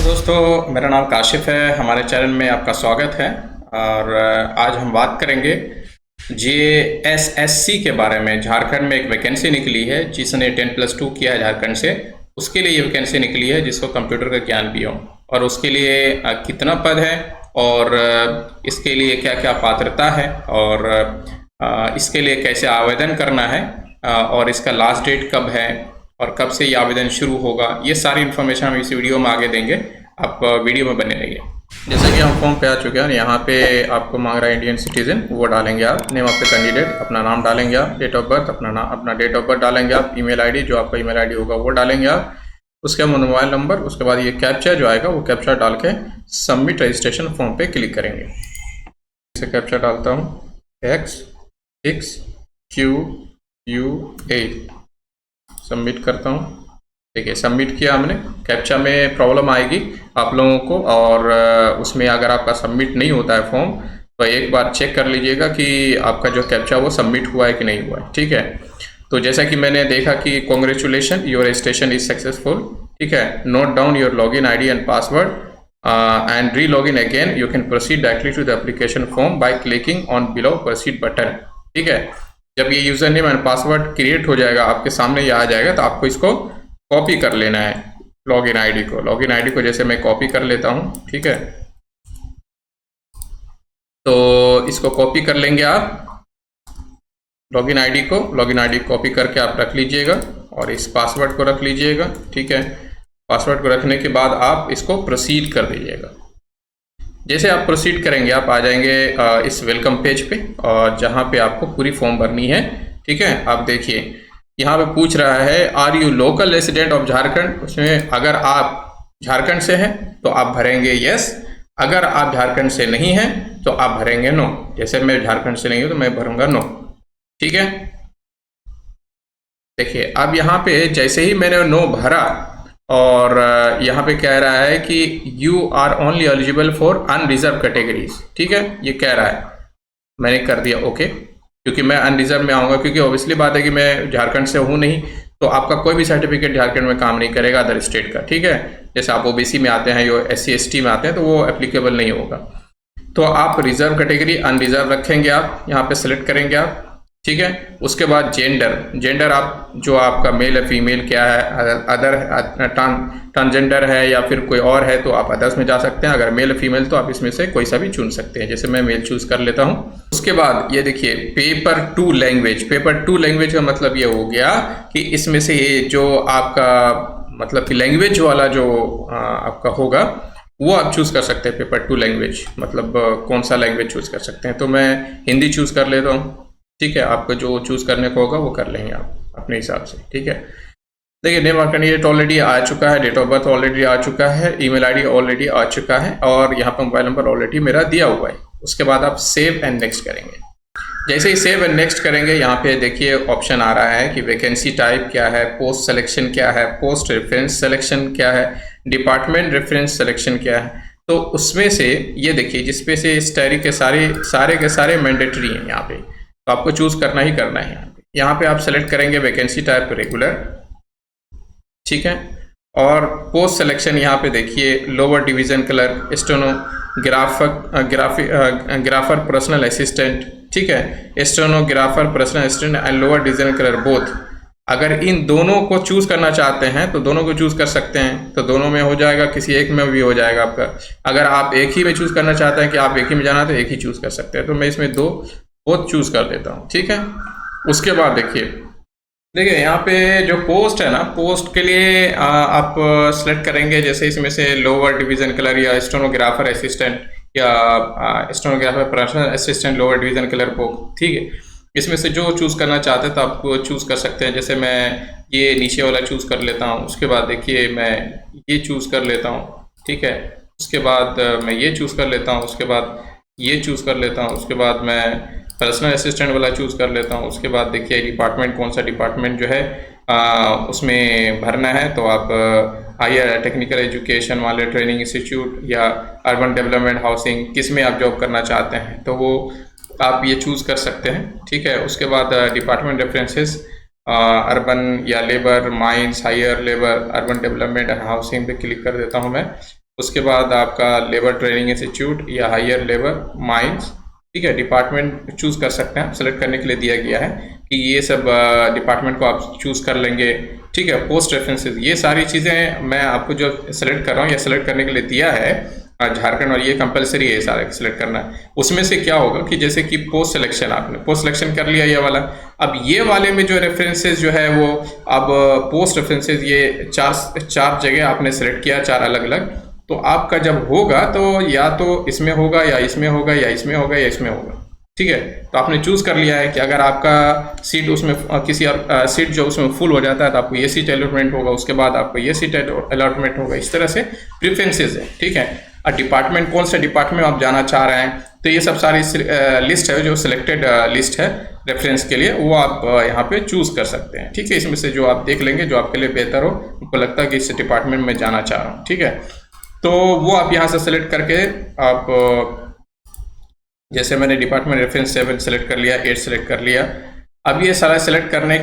दोस्तों, मेरा नाम काशिफ है। हमारे चैनल में आपका स्वागत है। और आज हम बात करेंगे JSSC के बारे में। झारखंड में एक वैकेंसी निकली है, जिसने 10+2 किया है झारखंड से, उसके लिए ये वैकेंसी निकली है जिसको कंप्यूटर का ज्ञान भी हो। और उसके लिए कितना पद है और इसके लिए क्या क्या पात्रता है और इसके लिए कैसे आवेदन करना है और इसका लास्ट डेट कब है और कब से ये आवेदन शुरू होगा, ये सारी इन्फॉर्मेशन हम इस वीडियो में आगे देंगे। आप वीडियो में बने रहिए। जैसे कि हम फॉर्म पे आ चुके हैं, यहाँ पे आपको मांग रहा है इंडियन सिटीजन, वो डालेंगे आप। नेम ऑफ द कैंडिडेट, अपना नाम डालेंगे आप। डेट ऑफ बर्थ, अपना डेट ऑफ बर्थ डालेंगे आप। ईमेल आईडी, जो आपका ईमेल आईडी होगा वो डालेंगे आप। उसके बाद मोबाइल नंबर, उसके बाद ये कैप्चा जो आएगा वो कैप्चा डाल के सबमिट रजिस्ट्रेशन फॉर्म पे क्लिक करेंगे। इसे कैप्चा डालता हूँ XXQU8, सबमिट करता हूँ। देखिए सबमिट किया हमने। कैप्चा में प्रॉब्लम आएगी आप लोगों को, और उसमें अगर आपका सबमिट नहीं होता है फॉर्म तो एक बार चेक कर लीजिएगा कि आपका जो कैप्चा वो सबमिट हुआ है कि नहीं हुआ है। ठीक है, तो जैसा कि मैंने देखा कि congratulation, your registration is successful. ठीक है, note down your login ID and password and re login again. You can proceed directly to the application form by clicking on below proceed button. ठीक है, जब ये user name and password create हो जाएगा, आपके सामने ये आ जाएगा, तो आपको इसको कॉपी कर लेना है। लॉगिन आईडी को जैसे मैं कॉपी कर लेता हूँ। ठीक है, तो इसको कॉपी कर लेंगे आप। लॉगिन आईडी कॉपी करके आप रख लीजिएगा और इस पासवर्ड को रख लीजिएगा। ठीक है, पासवर्ड को रखने के बाद आप इसको प्रोसीड कर दीजिएगा। जैसे आप प्रोसीड करेंगे, आप आ जाएंगे इस वेलकम पेज पे, और जहाँ पे आपको पूरी फॉर्म भरनी है। ठीक है, आप देखिए यहाँ पे पूछ रहा है are you local resident of Jharkhand. उसमें अगर आप झारखंड से हैं तो आप भरेंगे यस, अगर आप झारखंड से नहीं हैं तो आप भरेंगे नो। जैसे मैं झारखंड से नहीं हूँ तो मैं भरूंगा नो। ठीक है, देखिए अब यहाँ पे जैसे ही मैंने नो भरा, और यहाँ पे कह रहा है कि you are only eligible for unreserved categories. ठीक है, ये कह रहा है, मैंने कर दिया ओके, क्योंकि मैं अनरिजर्व में आऊँगा, क्योंकि ऑब्वियसली बात है कि मैं झारखंड से हूँ नहीं, तो आपका कोई भी सर्टिफिकेट झारखंड में काम नहीं करेगा अदर स्टेट का। ठीक है, जैसे आप OBC में आते हैं या SC ST में आते हैं तो वो एप्लीकेबल नहीं होगा। तो आप रिजर्व कैटेगरी अनरिजर्व रखेंगे, आप यहाँ पे सेलेक्ट करेंगे आप। ठीक है, उसके बाद जेंडर आप जो आपका मेल है फीमेल क्या है, अदर ट्रांसजेंडर है या फिर कोई और है तो आप अदर्स में जा सकते हैं। अगर मेल फीमेल तो आप इसमें से कोई सा भी चुन सकते हैं। जैसे मैं मेल चूज कर लेता हूँ। उसके बाद ये देखिए पेपर टू लैंग्वेज का मतलब ये हो गया कि इसमें से ये जो आपका मतलब कि लैंग्वेज वाला जो आपका होगा वो आप चूज कर सकते हैं। पेपर टू लैंग्वेज मतलब कौन सा लैंग्वेज चूज कर सकते हैं, तो मैं हिंदी चूज कर लेता हूँ। ठीक है, आपको जो चूज करने को होगा वो कर लेंगे आप अपने हिसाब से। ठीक है, देखिए नेम ऑफ कैंडिडेट ऑलरेडी आ चुका है, डेट ऑफ बर्थ ऑलरेडी आ चुका है, ईमेल आईडी ऑलरेडी आ चुका है, और यहाँ पर मोबाइल नंबर ऑलरेडी मेरा दिया हुआ है। उसके बाद आप सेव एंड नेक्स्ट करेंगे। जैसे ही सेव एंड नेक्स्ट करेंगे, यहाँ पे देखिए ऑप्शन आ रहा है कि वैकेंसी टाइप क्या है, पोस्ट सिलेक्शन क्या है, पोस्ट रेफरेंस सिलेक्शन क्या है, डिपार्टमेंट रेफरेंस सिलेक्शन क्या है। तो उसमें से ये देखिए जिसपे से इस टैरी के सारे मैंडेटरी हैं यहाँ पे, तो आपको चूज करना ही करना है। यहाँ पे आप सेलेक्ट करेंगे वैकेंसी टाइप रेगुलर। ठीक है, और पोस्ट सिलेक्शन यहाँ पे देखिए lower division clerk, grapher personal assistant. ठीक है, stenographer personal assistant and lower division clerk both. अगर इन दोनों को चूज करना चाहते हैं तो दोनों को चूज कर सकते हैं, तो दोनों में हो जाएगा, किसी एक में भी हो जाएगा आपका। अगर आप एक ही में चूज करना चाहते हैं कि आप एक ही में जाना है तो एक ही चूज कर सकते हैं, तो मैं इसमें बोथ चूज कर देता हूँ। ठीक है, उसके बाद देखिए यहाँ पे जो पोस्ट है ना, पोस्ट के लिए आप सेलेक्ट करेंगे। जैसे इसमें से लोअर डिवीजन क्लर्क या स्टेनोग्राफर असिस्टेंट या stenographer personal assistant lower division clerk को। ठीक है, इसमें से जो चूज़ करना चाहते हैं तो आप चूज़ कर सकते हैं। जैसे मैं ये नीचे वाला चूज़ कर लेता हूँ, उसके बाद देखिए मैं ये चूज़ कर लेता हूँ। ठीक है, उसके बाद मैं ये चूज़ कर लेता हूँ, उसके बाद ये चूज़ कर लेता हूँ, उसके बाद मैं पर्सनल असिस्टेंट वाला चूज़ कर लेता हूँ। उसके बाद देखिए डिपार्टमेंट, कौन सा डिपार्टमेंट जो है उसमें भरना है, तो आप हायर टेक्निकल एजुकेशन वाले ट्रेनिंग इंस्टीट्यूट या अर्बन डेवलपमेंट हाउसिंग, किस में आप जॉब करना चाहते हैं तो वो आप ये चूज़ कर सकते हैं। ठीक है, उसके बाद डिपार्टमेंट रेफरेंसेस अर्बन या labour, mines, higher labour, urban development and housing पे क्लिक कर देता हूँ मैं। उसके बाद आपका लेबर ट्रेनिंग इंस्टीट्यूट या हायर लेबर माइंस, ठीक है। डिपार्टमेंट चूज़ कर सकते हैं, सेलेक्ट करने के लिए दिया गया है कि ये सब डिपार्टमेंट को आप चूज़ कर लेंगे, ठीक है। पोस्ट रेफरेंसेस, ये सारी चीज़ें मैं आपको जो सेलेक्ट कर रहा हूँ या सेलेक्ट करने के लिए दिया है झारखंड, और ये कंपलसरी है सारा सेलेक्ट करना। उसमें से क्या होगा कि जैसे कि पोस्ट सिलेक्शन, आपने पोस्ट सिलेक्शन कर लिया ये वाला, अब ये वाले में जो रेफरेंसेस जो है वो, अब पोस्ट रेफरेंसेस ये चार जगह आपने सेलेक्ट किया, 4 अलग अलग, तो आपका जब होगा तो या तो इसमें होगा या इसमें होगा या इसमें होगा या इसमें होगा, ठीक है। तो आपने चूज़ कर लिया है कि अगर आपका सीट उसमें किसी और सीट जो उसमें फुल हो जाता है तो आपको ये सीट अलॉटमेंट होगा, उसके बाद आपको ये सीट अलॉटमेंट होगा, इस तरह से प्रेफरेंसेस है, ठीक है। और डिपार्टमेंट, कौन सा डिपार्टमेंट आप जाना चाह रहे हैं, तो ये सब सारी लिस्ट है, जो सिलेक्टेड लिस्ट है रेफरेंस के लिए, वो आप यहाँ पे चूज़ कर सकते हैं, ठीक है। इसमें से जो आप देख लेंगे जो आपके लिए बेहतर हो, आपको लगता है कि इस डिपार्टमेंट में जाना चाह रहा हूँ, ठीक है, तो वो आप यहाँ से सेलेक्ट करके आप, जैसे मैंने डिपार्टमेंट रेफरेंस 7 सेलेक्ट कर लिया, 8 सेलेक्ट कर लिया। अब ये सारा सेलेक्ट करने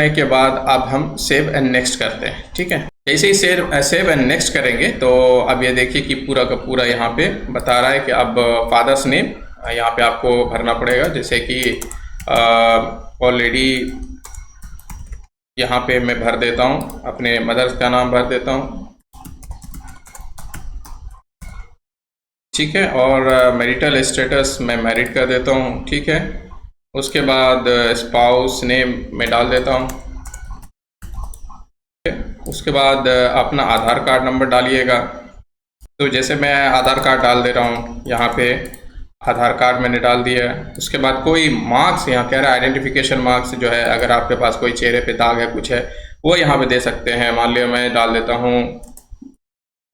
के बाद अब हम सेव एंड नेक्स्ट करते हैं, ठीक है। जैसे ही सेव एंड नेक्स्ट करेंगे तो अब ये देखिए कि पूरा का पूरा यहाँ पे बता रहा है कि अब फादर्स नेम यहाँ पे आपको भरना पड़ेगा, जैसे कि ऑलरेडी यहाँ पे मैं भर देता हूँ, अपने मदर्स का नाम भर देता हूँ, ठीक है। और मैरिटल स्टेटस मैं मैरिड कर देता हूँ, ठीक है। उसके बाद स्पाउस नेम मैं डाल देता हूँ, उसके बाद अपना आधार कार्ड नंबर डालिएगा। तो जैसे मैं आधार कार्ड डाल दे रहा हूँ, यहाँ पे आधार कार्ड मैंने डाल दिया है। उसके बाद कोई मार्क्स यहाँ कह रहा है, आइडेंटिफिकेशन मार्क्स जो है, अगर आपके पास कोई चेहरे पे दाग है, कुछ है, वो यहाँ पे दे सकते हैं। मान लिया मैं डाल देता हूँ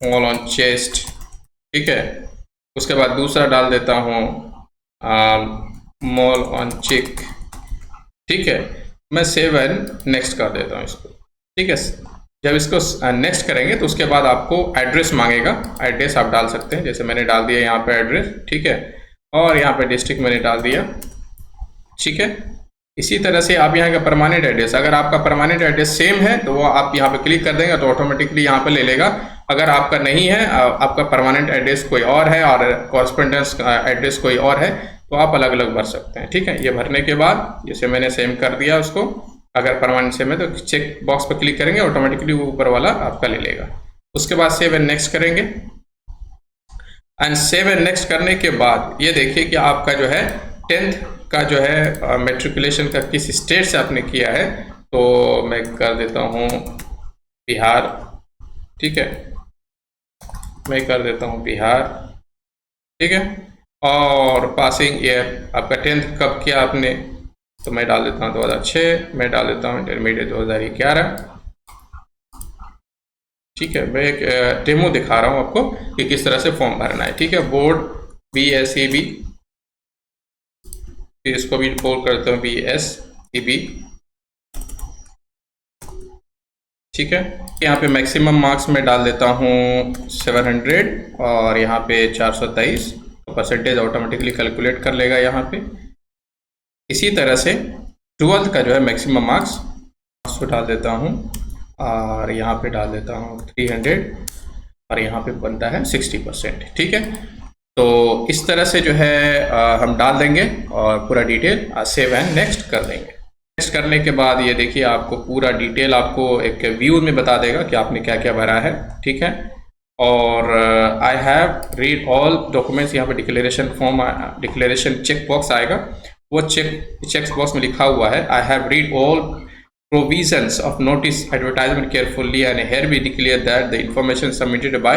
मोल ऑन चेस्ट, ठीक है। उसके बाद दूसरा डाल देता हूँ मोल ऑन चिक, ठीक है। मैं सेव एंड नेक्स्ट कर देता हूँ इसको, ठीक है। जब इसको नेक्स्ट करेंगे तो उसके बाद आपको एड्रेस मांगेगा, एड्रेस आप डाल सकते हैं, जैसे मैंने डाल दिया यहाँ पे एड्रेस, ठीक है। और यहाँ पे डिस्ट्रिक्ट मैंने डाल दिया, ठीक है। इसी तरह से आप यहाँ का परमानेंट एड्रेस, अगर आपका परमानेंट एड्रेस सेम है तो वो आप यहाँ पे क्लिक कर देंगे तो ऑटोमेटिकली यहाँ पे ले लेगा। अगर आपका नहीं है, आपका परमानेंट एड्रेस कोई और है और कॉरेस्पोंडेंस एड्रेस कोई और है, तो आप अलग अलग भर सकते हैं, ठीक है। ये भरने के बाद जैसे मैंने सेम कर दिया उसको, अगर परमानेंट सेम है तो चेक बॉक्स पर क्लिक करेंगे, ऑटोमेटिकली वो ऊपर वाला आपका ले लेगा। उसके बाद सेव एंड नेक्स्ट करेंगे, एंड सेव एंड नेक्स्ट करने के बाद ये देखिए कि आपका जो है 10th का जो है मेट्रिकुलेशन का किस स्टेट से आपने किया है, तो मैं कर देता हूँ बिहार, ठीक है। मैं कर देता हूँ बिहार, ठीक है। और पासिंग ईयर आपका 10th कब किया आपने, तो मैं डाल देता हूँ 2006, मैं डाल देता हूँ इंटरमीडिएट 2011, ठीक है। मैं एक डेमो दिखा रहा हूँ आपको कि किस तरह से फॉर्म भरना है, ठीक है। बोर्ड BSEB, फिर इसको भी बोल्ड करता हूँ BSEB, ठीक है। यहाँ पे मैक्सिमम मार्क्स में डाल देता हूँ 700 और यहाँ पे 423, तो परसेंटेज ऑटोमेटिकली कैलकुलेट कर लेगा यहाँ पे। इसी तरह से 12th का जो है मैक्सिमम मार्क्स उसको डाल देता हूँ और यहाँ पे डाल देता हूँ 300 और यहाँ पे बनता है 60%, ठीक है। तो इस तरह से जो है हम डाल देंगे और पूरा डिटेल सेव एंड नेक्स्ट कर देंगे। नेक्स्ट करने के बाद ये देखिए आपको पूरा डिटेल आपको एक व्यू में बता देगा कि आपने क्या क्या भरा है, ठीक है। और I have read all documents, यहाँ पे declaration form, declaration check box आएगा, वो चेक बॉक्स में लिखा हुआ है I have read all provisions of notice advertisement carefully and here we declare that the information submitted by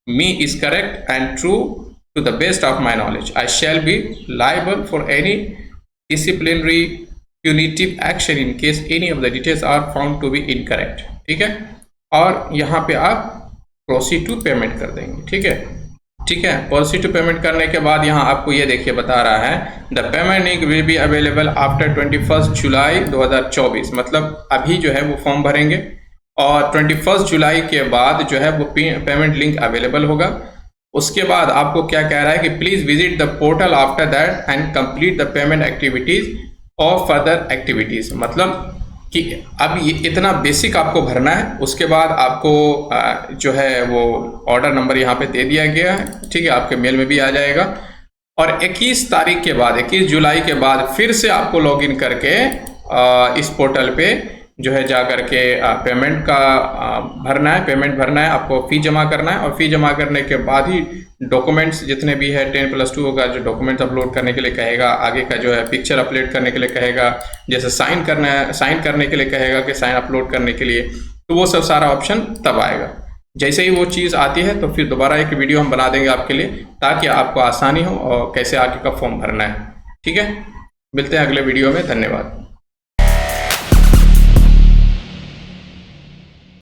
me is correct and true to the best of my knowledge. I shall be liable for any disciplinary punitive action in case any of the details are found to be incorrect, ठीक है। और यहाँ पे आप proceed to payment कर देंगे, ठीक है, ठीक है। प्रोसीड टू पेमेंट करने के बाद यहाँ आपको ये देखिए बता रहा है the payment link will be available after 21 जुलाई 2024, मतलब अभी जो है वो फॉर्म भरेंगे और 21 जुलाई के बाद जो है वो पेमेंट लिंक अवेलेबल होगा। उसके बाद आपको क्या कह रहा है कि please visit the portal after that and complete the payment activities और फर्दर एक्टिविटीज, मतलब कि अब ये इतना बेसिक आपको भरना है। उसके बाद आपको जो है वो ऑर्डर नंबर यहाँ पे दे दिया गया है, ठीक है, आपके मेल में भी आ जाएगा। और 21 तारीख के बाद, 21 जुलाई के बाद फिर से आपको लॉगिन करके इस पोर्टल पे जो है जा करके पेमेंट का भरना है, पेमेंट भरना है, आपको फ़ी जमा करना है। और फ़ी जमा करने के बाद ही डॉक्यूमेंट्स जितने भी है 10+2 का जो डॉक्यूमेंट्स अपलोड करने के लिए कहेगा, आगे का जो है पिक्चर अपलोड करने के लिए कहेगा, जैसे साइन करना है, साइन करने के लिए कहेगा कि साइन अपलोड करने के लिए, तो वो सब सारा ऑप्शन तब आएगा। जैसे ही वो चीज़ आती है तो फिर दोबारा एक वीडियो हम बना देंगे आपके लिए, ताकि आपको आसानी हो और कैसे आगे का फॉर्म भरना है। ठीक है, मिलते हैं अगले वीडियो में। धन्यवाद।